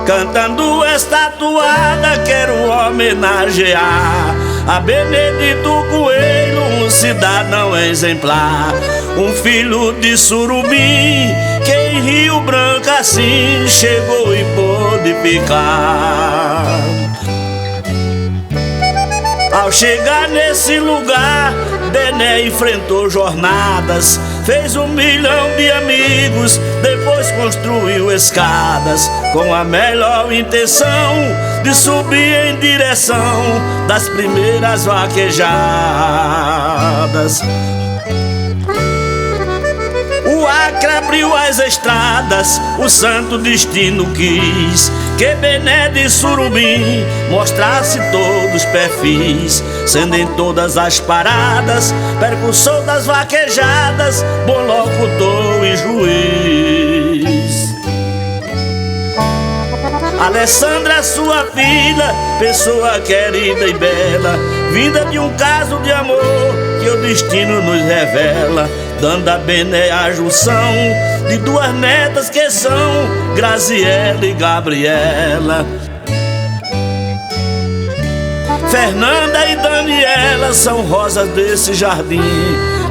Cantando esta toada quero homenagear a Benedito Coelho, um cidadão exemplar, um filho de Surubim, que em Rio Branco assim chegou e pôde ficar. Ao chegar nesse lugar, Bené enfrentou jornadas, fez 1 milhão de amigos, depois construiu escadas, com a melhor intenção de subir em direção das primeiras vaquejadas. O Acre abriu as estradas, o santo destino quis que Bené de Surubim mostrasse todos os perfis, sendo em todas as paradas percussor das vaquejadas, bom locutor e juiz. Alessandra, sua filha, pessoa querida e bela, vinda de um caso de amor que o destino nos revela, dando a Bené a junção de 2 netas que são Graziela e Gabriela. Fernanda e Daniela são rosas desse jardim,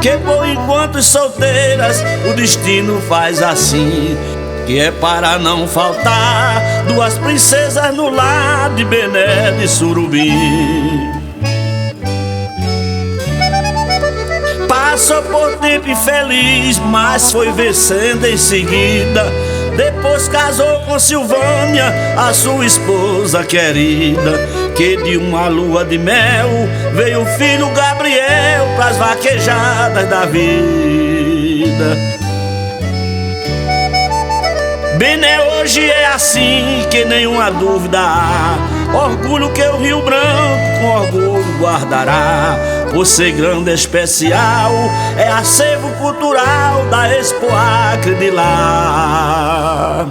que por enquanto solteiras o destino faz assim, que é para não faltar 2 princesas no lar de Bené de Surubim. Passou por tempo infeliz, mas foi vencendo em seguida. Depois casou com Silvânia, a sua esposa querida, que de uma lua de mel veio o filho Gabriel pras vaquejadas da vida. Bené hoje é assim, que nenhuma dúvida há, orgulho que o Rio Branco com orgulho guardará, por ser grande e especial, é acervo cultural da Expo Acre de lá.